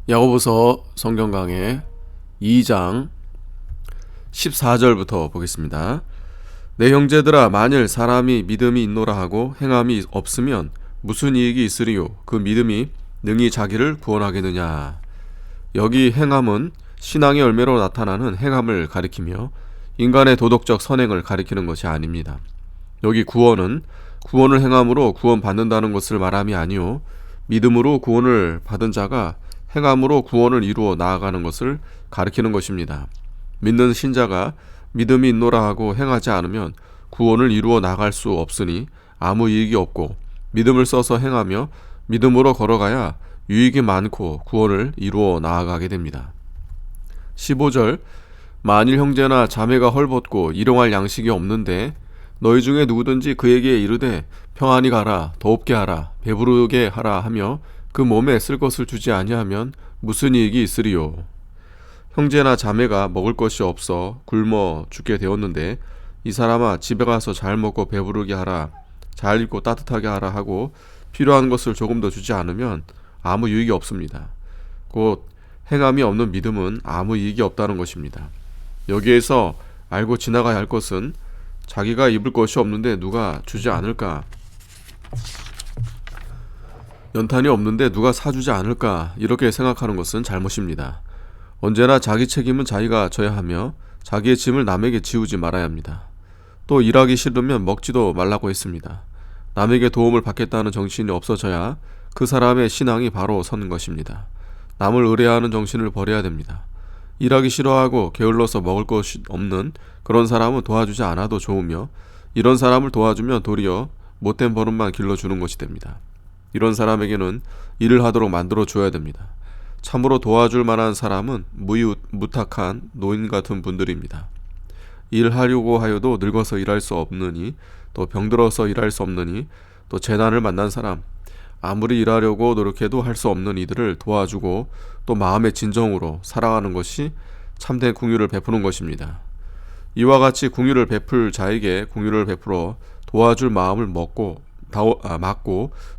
야고보서 성경 강해 2장 14절부터 보겠습니다. 내 형제들아, 만일 사람이 믿음이 있노라 하고 행함이 없으면 무슨 이익이 있으리요? 그 믿음이 능히 자기를 구원하겠느냐? 여기 행함은 신앙의 열매로 나타나는 행함을 가리키며 인간의 도덕적 선행을 가리키는 것이 아닙니다. 여기 구원은 구원을 행함으로 구원받는다는 것을 말함이 아니요, 믿음으로 구원을 받은 자가 행함으로 구원을 이루어 나아가는 것을 가리키는 것입니다. 믿는 신자가 믿음이 있노라 하고 행하지 않으면 구원을 이루어 나갈 수 없으니 아무 이익이 없고, 믿음을 써서 행하며 믿음으로 걸어가야 유익이 많고 구원을 이루어 나아가게 됩니다. 15절, 만일 형제나 자매가 헐벗고 일용할 양식이 없는데 너희 중에 누구든지 그에게 이르되 평안히 가라, 더웁게 하라, 배부르게 하라 하며 그 몸에 쓸 것을 주지 아니하면 무슨 이익이 있으리요? 형제나 자매가 먹을 것이 없어 굶어 죽게 되었는데 이 사람아, 집에 가서 잘 먹고 배부르게 하라, 잘 입고 따뜻하게 하라 하고 필요한 것을 조금 더 주지 않으면 아무 유익이 없습니다. 곧 행함이 없는 믿음은 아무 이익이 없다는 것입니다. 여기에서 알고 지나가야 할 것은 자기가 입을 것이 없는데 누가 주지 않을까, 연탄이 없는데 누가 사주지 않을까, 이렇게 생각하는 것은 잘못입니다. 언제나 자기 책임은 자기가 져야 하며 자기의 짐을 남에게 지우지 말아야 합니다. 또 일하기 싫으면 먹지도 말라고 했습니다. 남에게 도움을 받겠다는 정신이 없어져야 그 사람의 신앙이 바로 서는 것입니다. 남을 의뢰하는 정신을 버려야 됩니다. 일하기 싫어하고 게을러서 먹을 것이 없는 그런 사람은 도와주지 않아도 좋으며, 이런 사람을 도와주면 도리어 못된 버릇만 길러주는 것이 됩니다. 이런 사람에게는 일을 하도록 만들어 줘야 됩니다. 참으로 도와줄 만한 사람은 무탁한 노인 같은 분들입니다. 일하려고 하여도 늙어서 일할 수 없느니, 또 병들어서 일할 수 없느니, 또 재난을 만난 사람, 아무리 일하려고 노력해도 할 수 없는 이들을 도와주고 또 마음의 진정으로 사랑하는 것이 참된 긍휼을 베푸는 것입니다. 이와 같이 긍휼을 베풀 자에게 긍휼을 베풀어 도와줄 마음을 막고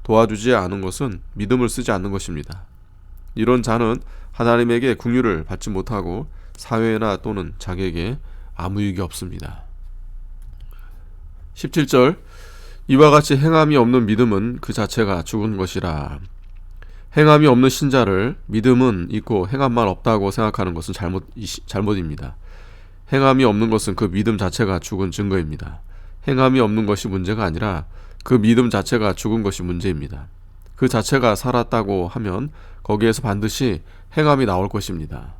도와주지 않은 것은 믿음을 쓰지 않는 것입니다. 이런 자는 하나님에게 긍휼을 받지 못하고 사회나 또는 자기에게 아무 유익이 없습니다. 17절, 이와 같이 행함이 없는 믿음은 그 자체가 죽은 것이라. 행함이 없는 신자를 믿음은 있고 행함만 없다고 생각하는 것은 잘못입니다. 행함이 없는 것은 그 믿음 자체가 죽은 증거입니다. 행함이 없는 것이 문제가 아니라 그 믿음 자체가 죽은 것이 문제입니다. 그 자체가 살았다고 하면 거기에서 반드시 행함이 나올 것입니다.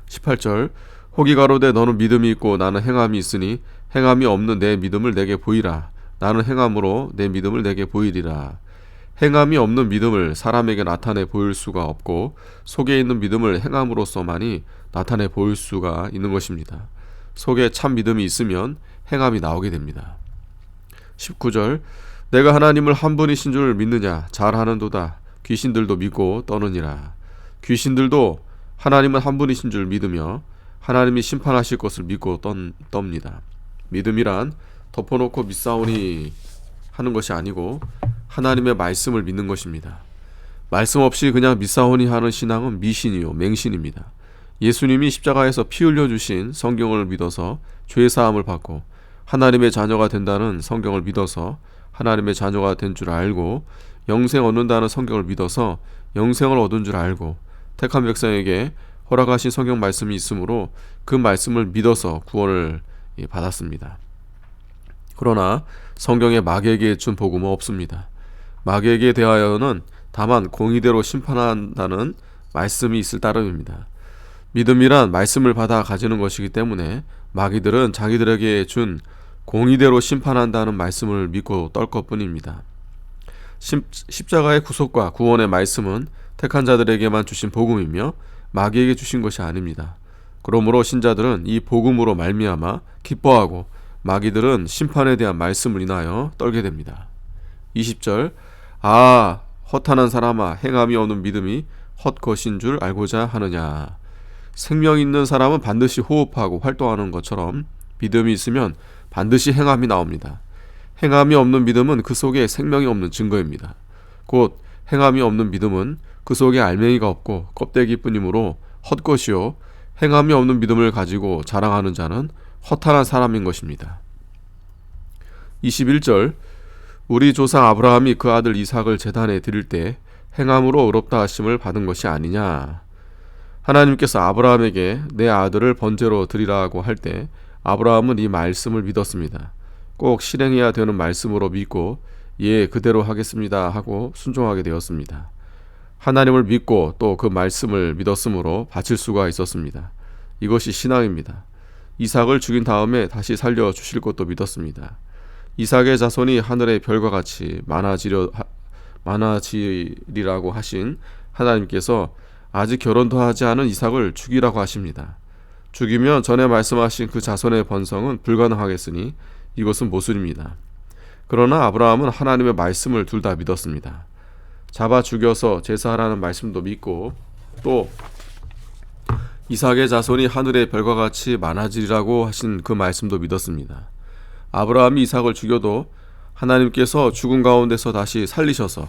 18절, 혹이 가로되 너는 믿음이 있고 나는 행함이 있으니 행함이 없는 내 믿음을 내게 보이라. 나는 행함으로 내 믿음을 내게 보이리라. 행함이 없는 믿음을 사람에게 나타내 보일 수가 없고, 속에 있는 믿음을 행함으로써만이 나타내 보일 수가 있는 것입니다. 속에 참 믿음이 있으면 행함이 나오게 됩니다. 19절, 내가 하나님을 한 분이신 줄 믿느냐? 잘하는도다. 귀신들도 믿고 떠느니라. 귀신들도 하나님은 한 분이신 줄 믿으며 하나님이 심판하실 것을 믿고 떱니다. 믿음이란 덮어놓고 믿사오니 하는 것이 아니고 하나님의 말씀을 믿는 것입니다. 말씀 없이 그냥 믿사오니 하는 신앙은 미신이요 맹신입니다. 예수님이 십자가에서 피 흘려주신 성경을 믿어서 죄사함을 받고 하나님의 자녀가 된다는 성경을 믿어서 하나님의 자녀가 된 줄 알고, 영생 얻는다는 성경을 믿어서 영생을 얻은 줄 알고, 택한 백성에게 허락하신 성경 말씀이 있으므로 그 말씀을 믿어서 구원을 받았습니다. 그러나 성경에 마귀에게 준 복음은 없습니다. 마귀에게 대하여는 다만 공의대로 심판한다는 말씀이 있을 따름입니다. 믿음이란 말씀을 받아 가지는 것이기 때문에 마귀들은 자기들에게 준 공의대로 심판한다는 말씀을 믿고 떨 것뿐입니다. 십자가의 구속과 구원의 말씀은 택한 자들에게만 주신 복음이며 마귀에게 주신 것이 아닙니다. 그러므로 신자들은 이 복음으로 말미암아 기뻐하고 마귀들은 심판에 대한 말씀을 인하여 떨게 됩니다. 20절, 허탄한 사람아, 행함이 없는 믿음이 헛것인 줄 알고자 하느냐? 생명 있는 사람은 반드시 호흡하고 활동하는 것처럼 믿음이 있으면 반드시 행함이 나옵니다. 행함이 없는 믿음은 그 속에 생명이 없는 증거입니다. 곧 행함이 없는 믿음은 그 속에 알맹이가 없고 껍데기뿐이므로 헛것이요 행함이 없는 믿음을 가지고 자랑하는 자는 허탄한 사람인 것입니다. 21절 우리 조상 아브라함이 그 아들 이삭을 제단에 드릴 때 행함으로 의롭다 하심을 받은 것이 아니냐. 하나님께서 아브라함에게 내 아들을 번제로 드리라고 할 때 아브라함은 이 말씀을 믿었습니다. 꼭 실행해야 되는 말씀으로 믿고 예 그대로 하겠습니다 하고 순종하게 되었습니다. 하나님을 믿고 또 그 말씀을 믿었으므로 바칠 수가 있었습니다. 이것이 신앙입니다. 이삭을 죽인 다음에 다시 살려주실 것도 믿었습니다. 이삭의 자손이 하늘의 별과 같이 많아지리라고 하신 하나님께서 아직 결혼도 하지 않은 이삭을 죽이라고 하십니다. 죽이면 전에 말씀하신 그 자손의 번성은 불가능하겠으니 이것은 모순입니다. 그러나 아브라함은 하나님의 말씀을 둘 다 믿었습니다. 잡아 죽여서 제사하라는 말씀도 믿고 또 이삭의 자손이 하늘의 별과 같이 많아지리라고 하신 그 말씀도 믿었습니다. 아브라함이 이삭을 죽여도 하나님께서 죽은 가운데서 다시 살리셔서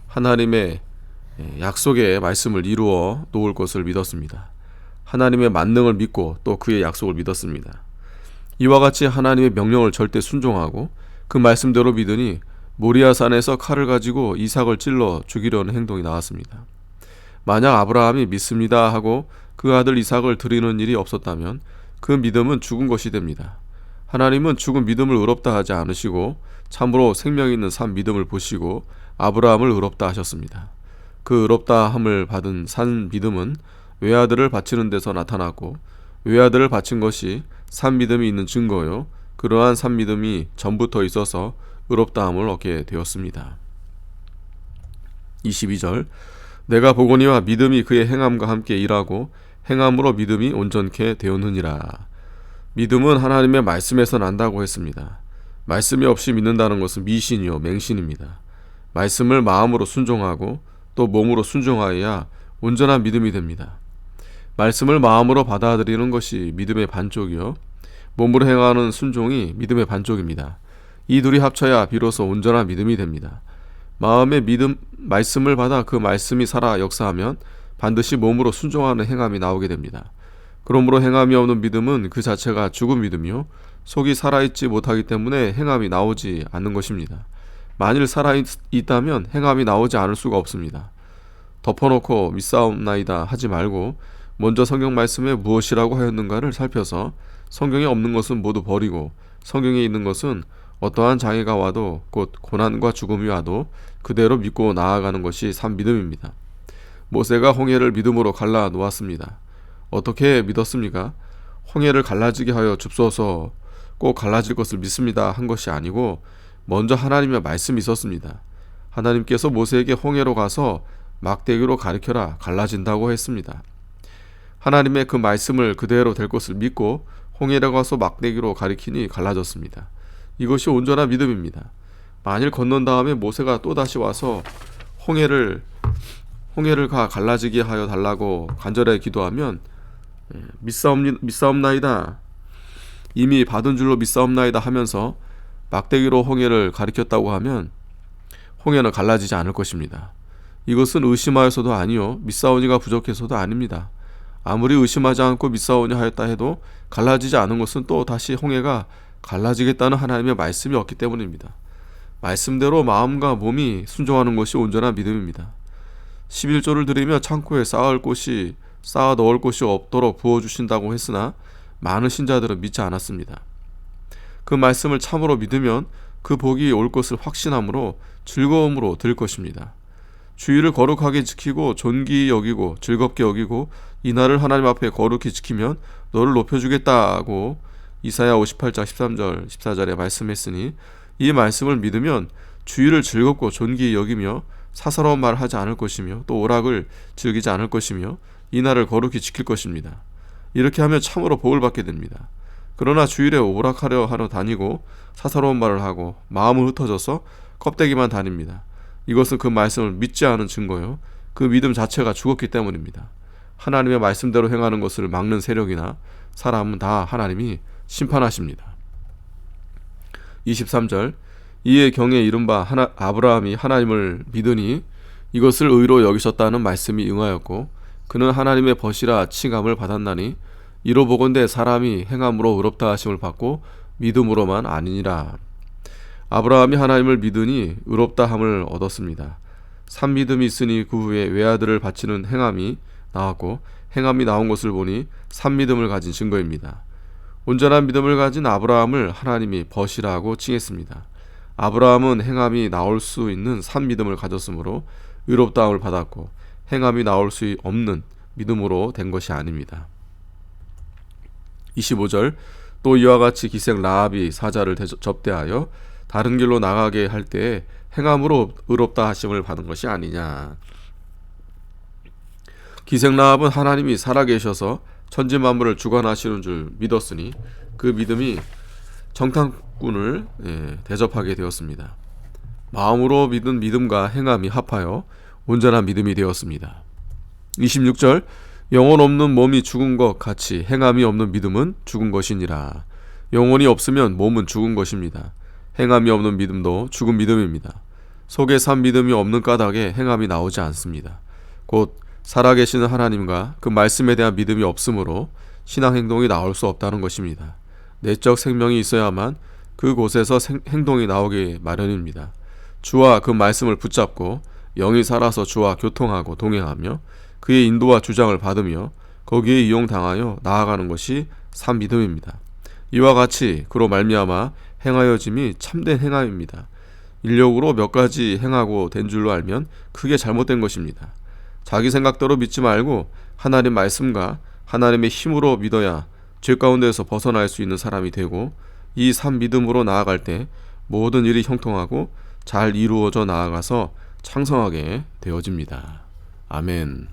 하나님의 약속의 말씀을 이루어 놓을 것을 믿었습니다. 하나님의 만능을 믿고 또 그의 약속을 믿었습니다. 이와 같이 하나님의 명령을 절대 순종하고 그 말씀대로 믿으니 모리아산에서 칼을 가지고 이삭을 찔러 죽이려는 행동이 나왔습니다. 만약 아브라함이 믿습니다 하고 그 아들 이삭을 드리는 일이 없었다면 그 믿음은 죽은 것이 됩니다. 하나님은 죽은 믿음을 의롭다 하지 않으시고 참으로 생명 있는 산 믿음을 보시고 아브라함을 의롭다 하셨습니다. 그 의롭다함을 받은 산 믿음은 외아들을 바치는 데서 나타났고 외아들을 바친 것이 산 믿음이 있는 증거요 그러한 산 믿음이 전부터 있어서 의롭다함을 얻게 되었습니다. 22절 내가 보거니와 믿음이 그의 행함과 함께 일하고 행함으로 믿음이 온전케 되었느니라. 믿음은 하나님의 말씀에서 난다고 했습니다. 말씀이 없이 믿는다는 것은 미신이요 맹신입니다. 말씀을 마음으로 순종하고 또 몸으로 순종하여야 온전한 믿음이 됩니다. 말씀을 마음으로 받아들이는 것이 믿음의 반쪽이요 몸으로 행하는 순종이 믿음의 반쪽입니다. 이 둘이 합쳐야 비로소 온전한 믿음이 됩니다. 마음의 믿음 말씀을 받아 그 말씀이 살아 역사하면 반드시 몸으로 순종하는 행함이 나오게 됩니다. 그러므로 행함이 없는 믿음은 그 자체가 죽은 믿음이요 속이 살아있지 못하기 때문에 행함이 나오지 않는 것입니다. 만일 살아있다면 행함이 나오지 않을 수가 없습니다. 덮어놓고 믿사옵나이다 하지 말고 먼저 성경 말씀에 무엇이라고 하였는가를 살펴서 성경에 없는 것은 모두 버리고 성경에 있는 것은 어떠한 장애가 와도 곧 고난과 죽음이 와도 그대로 믿고 나아가는 것이 산 믿음입니다. 모세가 홍해를 믿음으로 갈라 놓았습니다. 어떻게 믿었습니까? 홍해를 갈라지게 하여 줍소서 꼭 갈라질 것을 믿습니다 한 것이 아니고 먼저 하나님의 말씀이 있었습니다. 하나님께서 모세에게 홍해로 가서 막대기로 가리켜라 갈라진다고 했습니다. 하나님의 그 말씀을 그대로 될 것을 믿고 홍해로 가서 막대기로 가리키니 갈라졌습니다. 이것이 온전한 믿음입니다. 만일 건넌 다음에 모세가 또다시 와서 홍해를 갈라지게 하여 달라고 간절히 기도하면 믿사옵나이다 이미 받은 줄로 믿사옵나이다 하면서 막대기로 홍해를 가리켰다고 하면 홍해는 갈라지지 않을 것입니다. 이것은 의심하여서도 아니요 믿사오니가 부족해서도 아닙니다. 아무리 의심하지 않고 믿사오니 하였다 해도 갈라지지 않은 것은 또 다시 홍해가 갈라지겠다는 하나님의 말씀이 없기 때문입니다. 말씀대로 마음과 몸이 순종하는 것이 온전한 믿음입니다. 11조를 드리며 창고에 쌓아 넣을 곳이 없도록 부어주신다고 했으나 많은 신자들은 믿지 않았습니다. 그 말씀을 참으로 믿으면 그 복이 올 것을 확신함으로 즐거움으로 드릴 것입니다. 주의를 거룩하게 지키고 존귀히 여기고 즐겁게 여기고 이 날을 하나님 앞에 거룩히 지키면 너를 높여주겠다고 이사야 58장 13절 14절에 말씀했으니 이 말씀을 믿으면 주의를 즐겁고 존귀히 여기며 사사로운 말을 하지 않을 것이며 또 오락을 즐기지 않을 것이며 이 날을 거룩히 지킬 것입니다. 이렇게 하면 참으로 복을 받게 됩니다. 그러나 주일에 오락하려 다니고 사사로운 말을 하고 마음은 흩어져서 껍데기만 다닙니다. 이것은 그 말씀을 믿지 않은 증거요 그 믿음 자체가 죽었기 때문입니다. 하나님의 말씀대로 행하는 것을 막는 세력이나 사람은 다 하나님이 심판하십니다. 23절 이에 경에 이른바 아브라함이 하나님을 믿으니 이것을 의로 여기셨다는 말씀이 응하였고 그는 하나님의 벗이라 칭함을 받았나니 이로 보건대 사람이 행함으로 의롭다 하심을 받고 믿음으로만 아니니라. 아브라함이 하나님을 믿으니 의롭다 함을 얻었습니다. 산 믿음이 있으니 그 후에 외아들을 바치는 행함이 나왔고 행함이 나온 것을 보니 산 믿음을 가진 증거입니다. 온전한 믿음을 가진 아브라함을 하나님이 벗이라고 칭했습니다. 아브라함은 행함이 나올 수 있는 산 믿음을 가졌으므로 의롭다함을 받았고 행함이 나올 수 없는 믿음으로 된 것이 아닙니다. 25절 또 이와 같이 기생 라합이 사자를 접대하여 다른 길로 나가게 할 때에 행함으로 의롭다 하심을 받은 것이 아니냐. 기생 라합은 하나님이 살아계셔서 천지 만물을 주관하시는 줄 믿었으니 그 믿음이 정탐꾼을 대접하게 되었습니다. 마음으로 믿은 믿음과 행함이 합하여 온전한 믿음이 되었습니다. 26절 영혼 없는 몸이 죽은 것 같이 행함이 없는 믿음은 죽은 것이니라. 영혼이 없으면 몸은 죽은 것입니다. 행함이 없는 믿음도 죽은 믿음입니다. 속에 산 믿음이 없는 까닭에 행함이 나오지 않습니다. 곧 살아계시는 하나님과 그 말씀에 대한 믿음이 없으므로 신앙 행동이 나올 수 없다는 것입니다. 내적 생명이 있어야만 그곳에서 행동이 나오기 마련입니다. 주와 그 말씀을 붙잡고 영이 살아서 주와 교통하고 동행하며 그의 인도와 주장을 받으며 거기에 이용당하여 나아가는 것이 산 믿음입니다. 이와 같이 그로 말미암아 행하여짐이 참된 행함입니다. 인력으로 몇 가지 행하고 된 줄로 알면 크게 잘못된 것입니다. 자기 생각대로 믿지 말고 하나님 말씀과 하나님의 힘으로 믿어야 죄 가운데에서 벗어날 수 있는 사람이 되고 이 산 믿음으로 나아갈 때 모든 일이 형통하고 잘 이루어져 나아가서 창성하게 되어집니다. 아멘.